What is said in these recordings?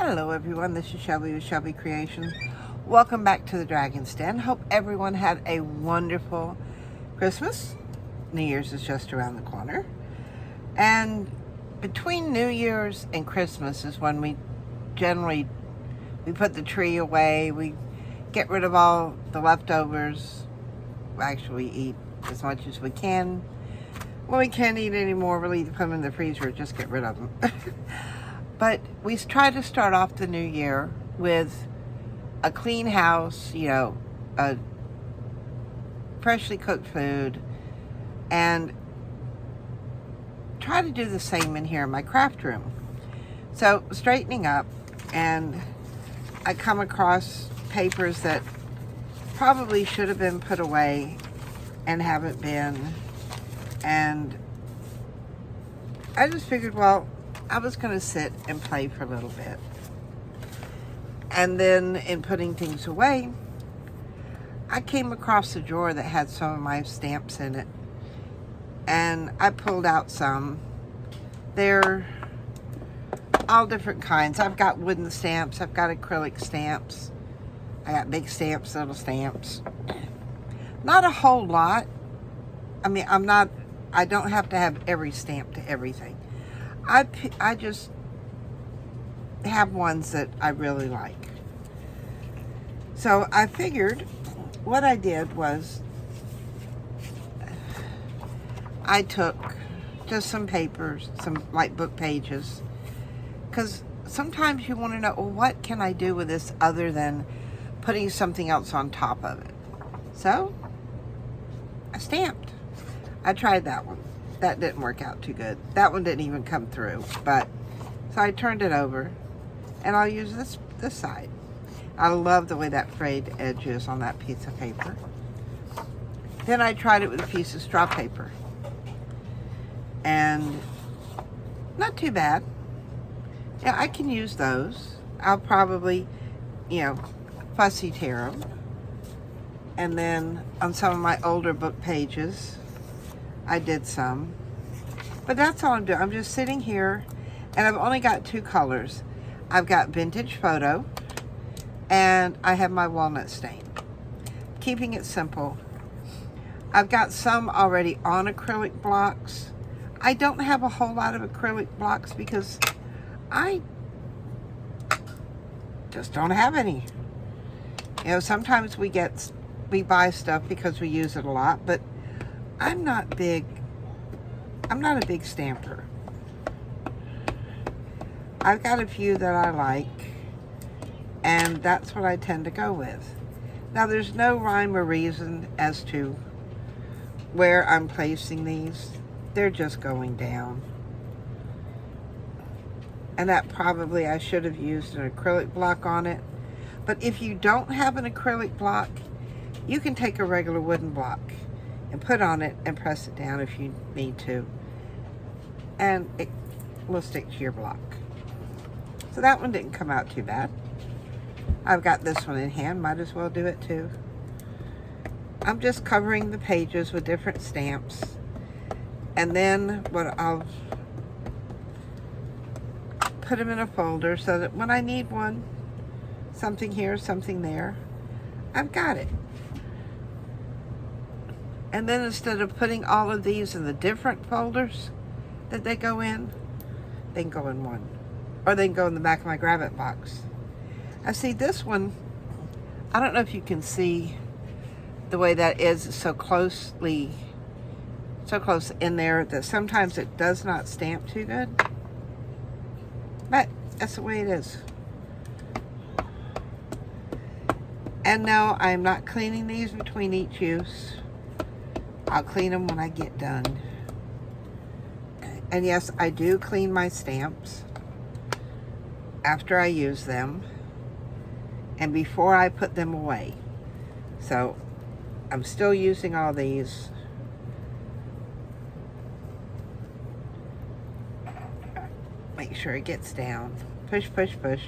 Hello everyone, this is Shelby with Shelby Creations. Welcome back to the Dragon's Den. Hope everyone had a wonderful Christmas. New Year's is just around the corner. And between New Year's and Christmas is when we put the tree away, we get rid of all the leftovers. Actually, we eat as much as we can. When we can't eat anymore, we'll either put them in the freezer or just get rid of them. But we try to start off the new year with a clean house, a freshly cooked food, and try to do the same in here in my craft room. So straightening up, and I come across papers that probably should have been put away and haven't been, and I just figured, well, I was going to sit and play for a little bit. And then in putting things away, I came across a drawer that had some of my stamps in it. And I pulled out some. They're all different kinds. I've got wooden stamps. I've got acrylic stamps. I got big stamps, little stamps. Not a whole lot. I mean, I don't have to have every stamp to everything. I just have ones that I really like. So I figured what I did was I took just some papers, some like book pages, because sometimes you want to know, well, what can I do with this other than putting something else on top of it? So I stamped. I tried that one. That didn't work out too good. That one didn't even come through. But so I turned it over, and I'll use this side. I love the way that frayed edge is on that piece of paper. Then I tried it with a piece of straw paper, and not too bad. Yeah, I can use those. I'll probably, fussy tear them. And then on some of my older book pages, I did some, but that's all I'm doing. I'm just sitting here, and I've only got two colors. I've got vintage photo, and I have my walnut stain. Keeping it simple. I've got some already on acrylic blocks. I don't have a whole lot of acrylic blocks because I just don't have any. Sometimes we buy stuff because we use it a lot, but I'm not a big stamper. I've got a few that I like, and that's what I tend to go with. Now, there's no rhyme or reason as to where I'm placing these. They're just going down. And that probably I should have used an acrylic block on it. But if you don't have an acrylic block, you can take a regular wooden block and put on it and press it down if you need to, and it will stick to your block. So that one didn't come out too bad. I've got this one in hand, might as well do it too. I'm just covering the pages with different stamps, and then I'll put them in a folder so that when I need one, something here, something there, I've got it. And then instead of putting all of these in the different folders that they go in, they can go in one. Or they can go in the back of my grab it box. I see this one, I don't know if you can see the way that is so close in there that sometimes it does not stamp too good. But that's the way it is. And no, I'm not cleaning these between each use. I'll clean them when I get done. And yes, I do clean my stamps after I use them and before I put them away. So I'm still using all these. Make sure it gets down. Push, push, push.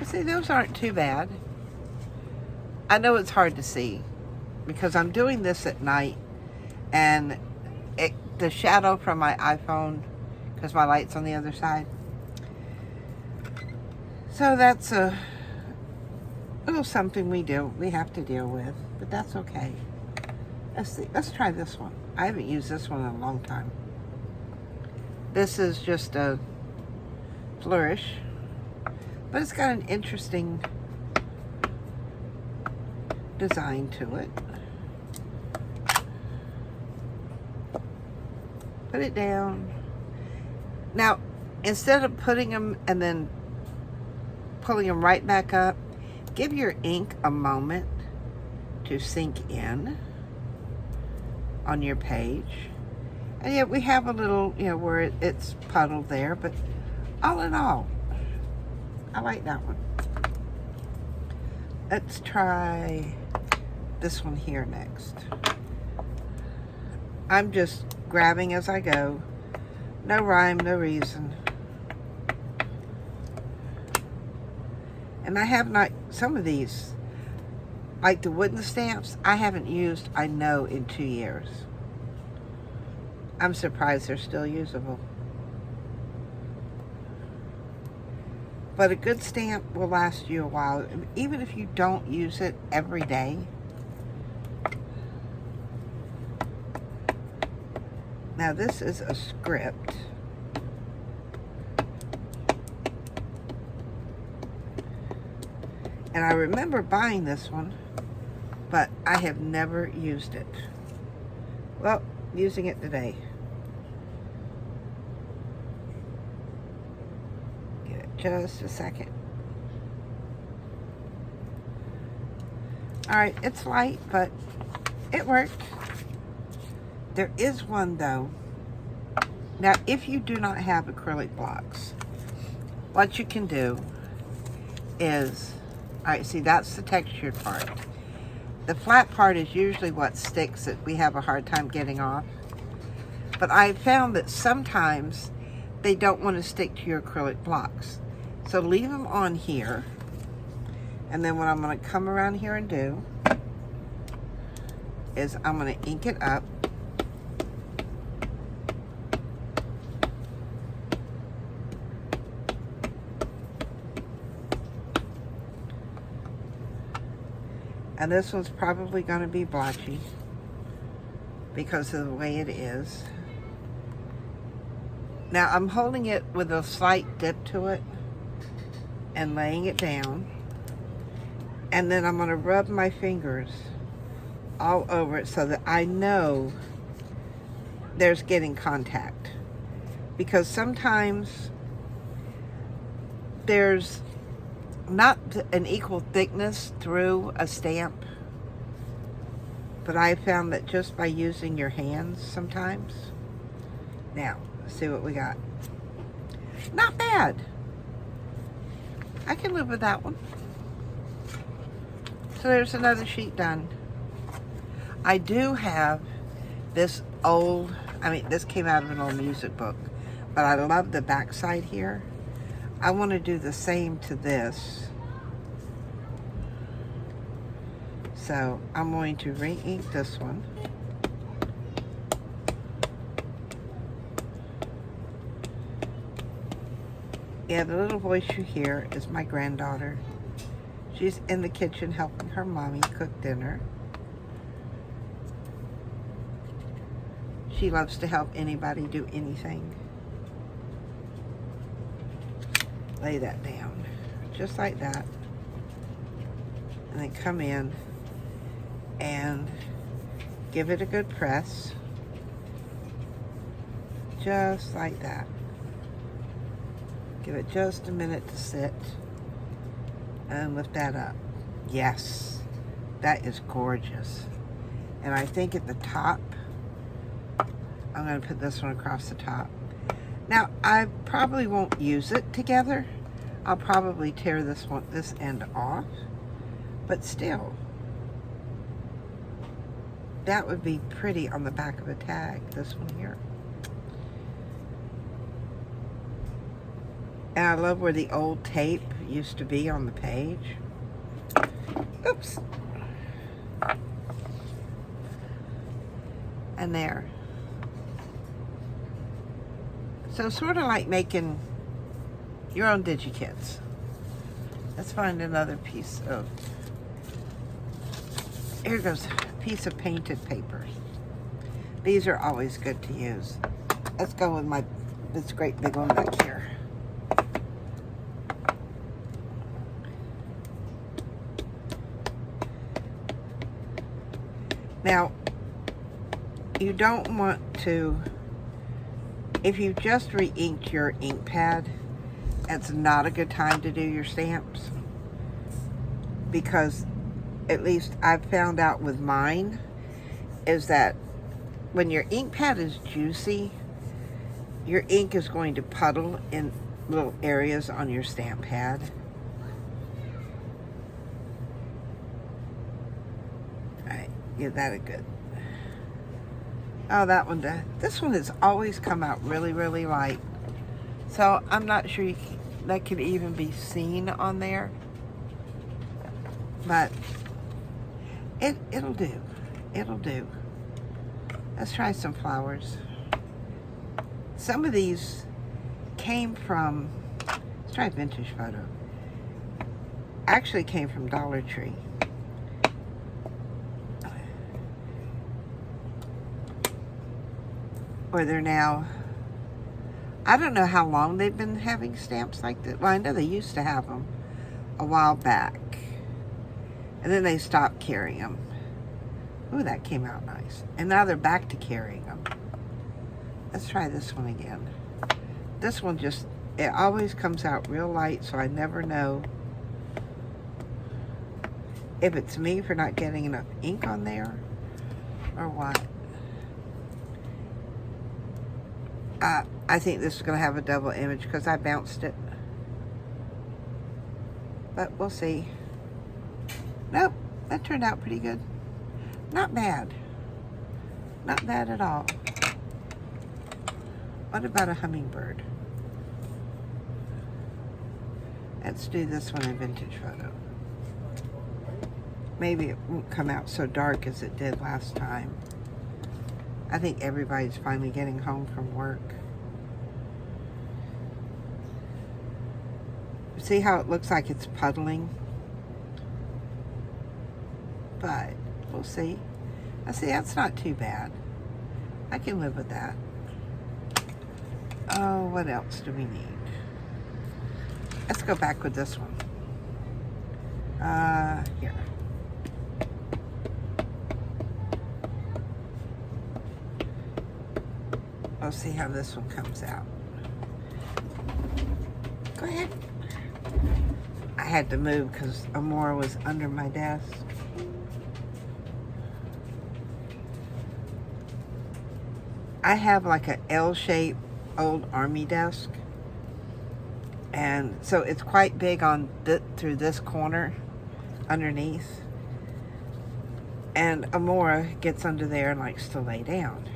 See, those aren't too bad. I know it's hard to see because I'm doing this at night, and the shadow from my iPhone, because my light's on the other side, So that's a little something we have to deal with, but that's okay. Let's see. Let's try this one. I haven't used this one in a long time. This is just a flourish, but it's got an interesting design to it. Put it down. Now, instead of putting them and then pulling them right back up, give your ink a moment to sink in on your page. And yet we have a little, you know, where it's puddled there, but all in all, I like that one. Let's try this one here next. I'm just grabbing as I go. No rhyme, no reason. And I have not, some of these, like the wooden stamps, I haven't used, I know, in 2 years. I'm surprised they're still usable. But a good stamp will last you a while, even if you don't use it every day. Now this is a script. And I remember buying this one, but I have never used it. Well, using it today. Give it just a second. Alright, it's light, but it worked. There is one though. Now, if you do not have acrylic blocks, what you can do is, alright, see, that's the textured part. The flat part is usually what sticks that we have a hard time getting off. But I found that sometimes they don't want to stick to your acrylic blocks. So leave them on here. And then what I'm going to come around here and do is I'm going to ink it up. And this one's probably going to be blotchy because of the way it is. Now I'm holding it with a slight dip to it and laying it down. And then I'm going to rub my fingers all over it so that I know there's getting contact. Because sometimes there's not an equal thickness through a stamp, but I found that just by using your hands sometimes. Now, let's see what we got. Not bad. I can live with that one. So there's another sheet done. I do have this old, this came out of an old music book, but I love the back side here. I want to do the same to this. So I'm going to re-ink this one. Yeah, the little voice you hear is my granddaughter. She's in the kitchen helping her mommy cook dinner. She loves to help anybody do anything. Lay that down, just like that. And then come in and give it a good press. Just like that. Give it just a minute to sit. And lift that up. Yes, that is gorgeous. And I think at the top, I'm going to put this one across the top. Now, I probably won't use it together. I'll probably tear this end off. But still, that would be pretty on the back of a tag, this one here. And I love where the old tape used to be on the page. Oops. And there. So sort of like making your own digi kits. Let's find another piece of, here goes a piece of painted paper. These are always good to use. Let's go with this great big one back here. Now, you don't want to, if you just re-inked your ink pad, it's not a good time to do your stamps, because at least I've found out with mine is that when your ink pad is juicy, your ink is going to puddle in little areas on your stamp pad. Alright, give that a good. Oh, that one, this one has always come out really, really light. So I'm not sure that could even be seen on there. But it'll do. It'll do. Let's try some flowers. Some of these came from, let's try a vintage photo. Actually came from Dollar Tree. Where they're now, I don't know how long they've been having stamps like that. Well, I know they used to have them a while back. And then they stopped carrying them. Ooh, that came out nice. And now they're back to carrying them. Let's try this one again. This one just, it always comes out real light, so I never know if it's me for not getting enough ink on there or what. I think this is going to have a double image because I bounced it. But we'll see. Nope, that turned out pretty good. Not bad. Not bad at all. What about a hummingbird? Let's do this one in vintage photo. Maybe it won't come out so dark as it did last time. I think everybody's finally getting home from work. See how it looks like it's puddling? But we'll see. I see, that's not too bad. I can live with that. Oh, what else do we need? Let's go back with this one. Here. We'll see how this one comes out. Go ahead. I had to move because Amora was under my desk. I have like an L-shaped old army desk. And so it's quite big on through this corner underneath. And Amora gets under there and likes to lay down.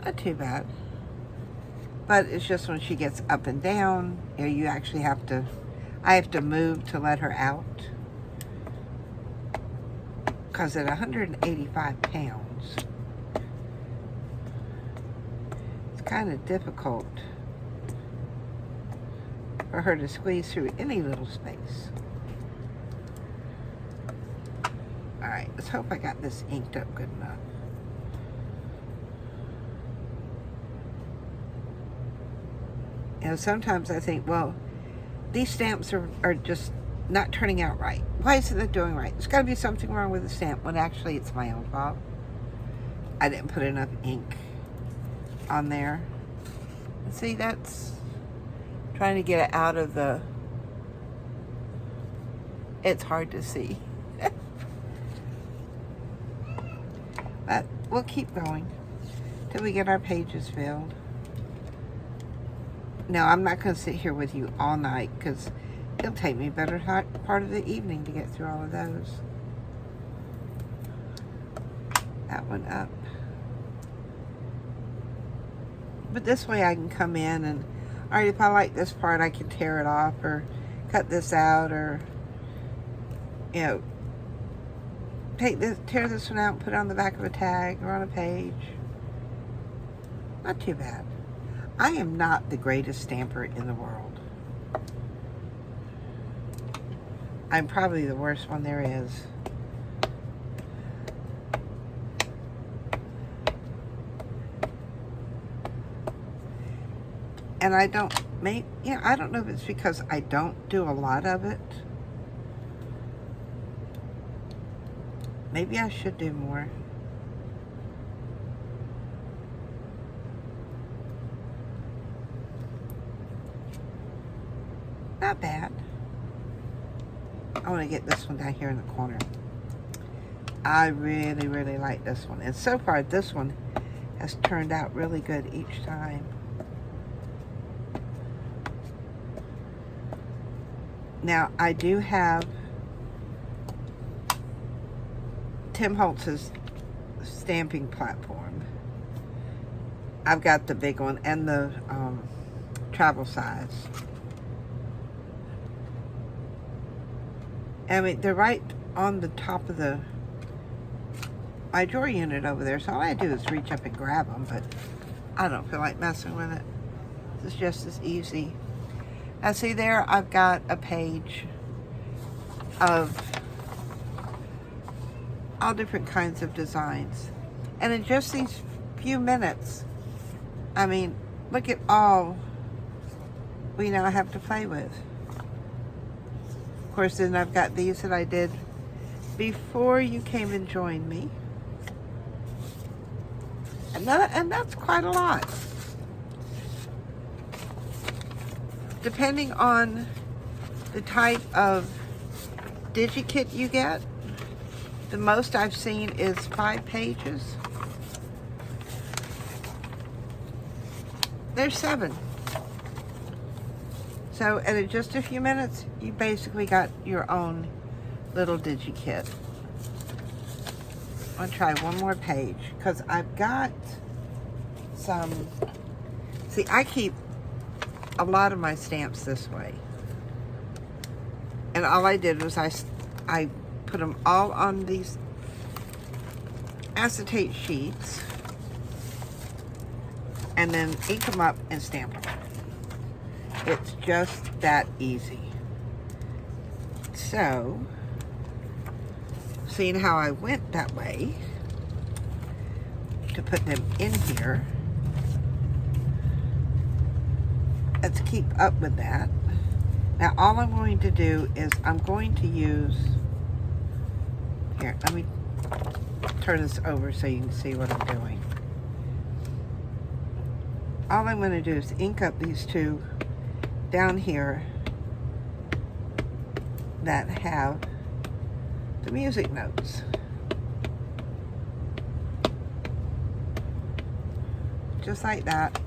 Not too bad. But it's just when she gets up and down, you know, you actually have to, I have to move to let her out. Because at 185 pounds, it's kind of difficult for her to squeeze through any little space. All right, let's hope I got this inked up good enough. You know, sometimes I think, well, these stamps are just not turning out right. Why isn't it doing right? There's got to be something wrong with the stamp, when actually it's my own fault. I didn't put enough ink on there. See, that's trying to get it out of the, it's hard to see. But we'll keep going till we get our pages filled. No, I'm not going to sit here with you all night because it'll take me a better part of the evening to get through all of those. That one up. But this way I can come in and, all right, if I like this part, I can tear it off or cut this out or, you know, tear this one out and put it on the back of a tag or on a page. Not too bad. I am not the greatest stamper in the world. I'm probably the worst one there is. And I don't I don't know if it's because I don't do a lot of it. Maybe I should do more. Not bad. I want to get this one down here in the corner. I really, really like this one. And so far, this one has turned out really good each time. Now, I do have Tim Holtz's stamping platform. I've got the big one and the travel size. I mean, they're right on the top of my drawer unit over there, so all I do is reach up and grab them, but I don't feel like messing with it. It's just as easy. Now see there, I've got a page of all different kinds of designs. And in just these few minutes, I mean, look at all we now have to play with. Of course, then I've got these that I did before you came and joined me. And that's quite a lot. Depending on the type of digi kit you get, the most I've seen is 5 pages. There's 7. So, and in just a few minutes, you basically got your own little digi kit. I'll try one more page, because I've got some, see, I keep a lot of my stamps this way. And all I did was I put them all on these acetate sheets and then ink them up and stamp them. It's just that easy. So, seeing how I went that way to put them in here, let's keep up with that. Now all I'm going to do is I'm going to use, here, let me turn this over so you can see what I'm doing. All I'm going to do is ink up these two down here that have the music notes. Just like that.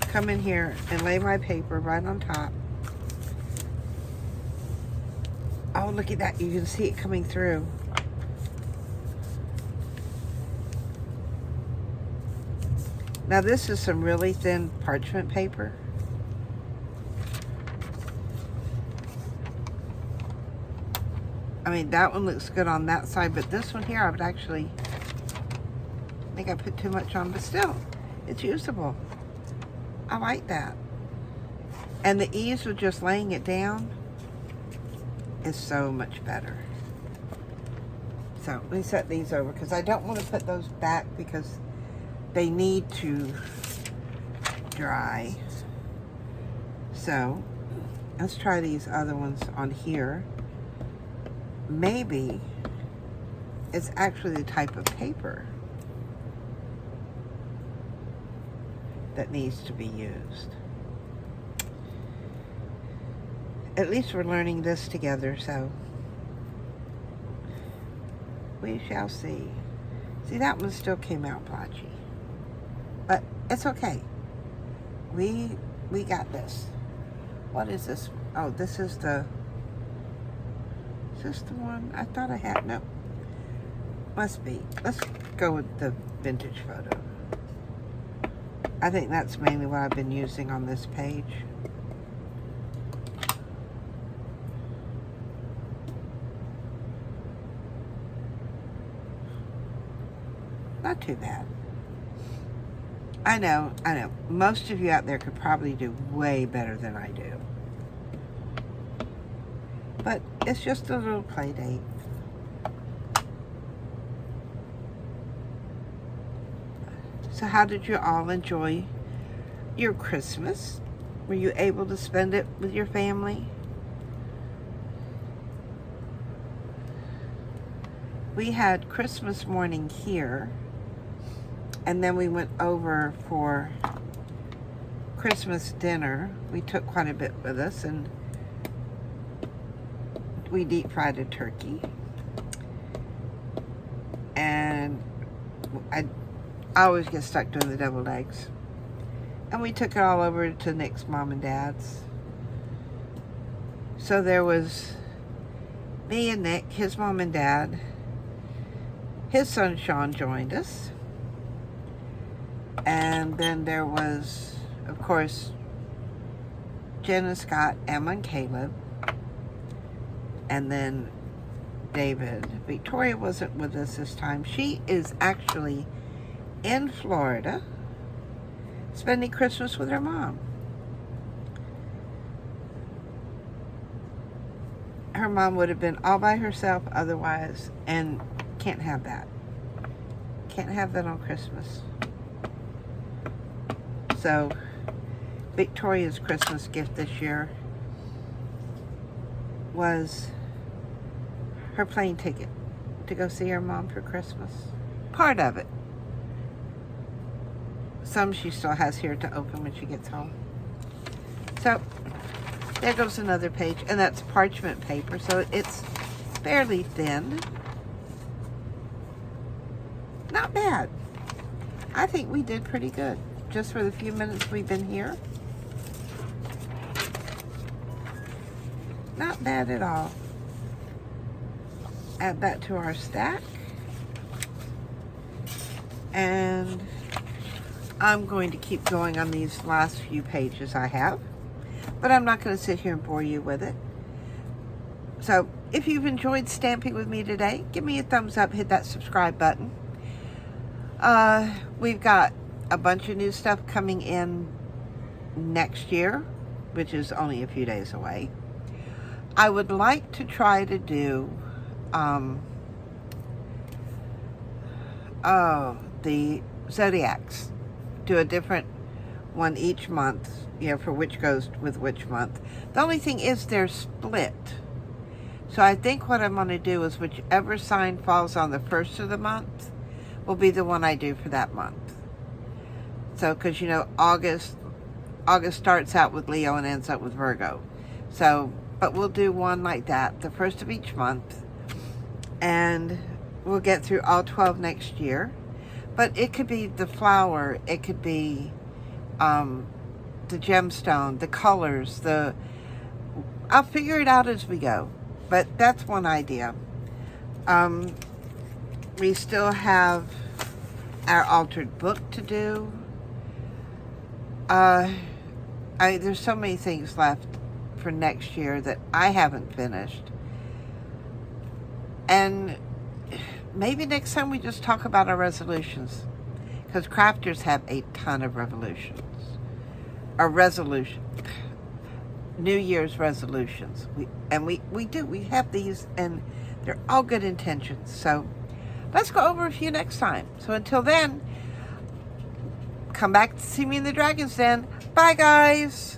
Come in here and lay my paper right on top. Oh, look at that. You can see it coming through. Now this is some really thin parchment paper. I mean, that one looks good on that side, but this one here, I would actually, I think I put too much on, but still, it's usable. I like that. And the ease of just laying it down is so much better. So let me set these over, because I don't want to put those back because they need to dry. So let's try these other ones on here. Maybe it's actually the type of paper that needs to be used. At least we're learning this together, so we shall see. See, that one still came out blotchy, but it's okay. We got this. What is this? Oh, this is the, is this the one I thought I had? No, must be. Let's go with the vintage photo. I think that's mainly what I've been using on this page. Not too bad. I know. Most of you out there could probably do way better than I do. But it's just a little play date. So how did you all enjoy your Christmas? Were you able to spend it with your family? We had Christmas morning here, and then we went over for Christmas dinner. We took quite a bit with us, and we deep fried a turkey. And I always get stuck doing the deviled eggs. And we took it all over to Nick's mom and dad's. So there was me and Nick, his mom and dad. His son Sean joined us. And then there was, of course, Jen and Scott, Emma and Caleb. And then David. Victoria wasn't with us this time. She is actually in Florida spending Christmas with her mom. Her mom would have been all by herself otherwise, and can't have that. Can't have that on Christmas. So, Victoria's Christmas gift this year was her plane ticket to go see her mom for Christmas. Part of it. Some she still has here to open when she gets home. So, there goes another page, and that's parchment paper, so it's fairly thin. Not bad. I think we did pretty good, just for the few minutes we've been here. Not bad at all. Add that to our stack. And I'm going to keep going on these last few pages I have, but I'm not going to sit here and bore you with it. So if you've enjoyed stamping with me today, give me a thumbs up, hit that subscribe button. We've got a bunch of new stuff coming in next year, which is only a few days away. I would like to try to do the zodiacs. Do a different one each month, for which goes with which month. The only thing is they're split. So I think what I'm going to do is whichever sign falls on the first of the month will be the one I do for that month. So, because August starts out with Leo and ends up with Virgo. So, but we'll do one like that, the first of each month, and we'll get through all 12 next year. But it could be the flower, it could be the gemstone, the colors, I'll figure it out as we go. But that's one idea. We still have our altered book to do. There's so many things left for next year that I haven't finished. And maybe next time we just talk about our resolutions, because crafters have a ton of resolutions. New Year's resolutions. We have these, and they're all good intentions. So let's go over a few next time. So until then, come back to see me in the Dragon's Den. Bye, guys.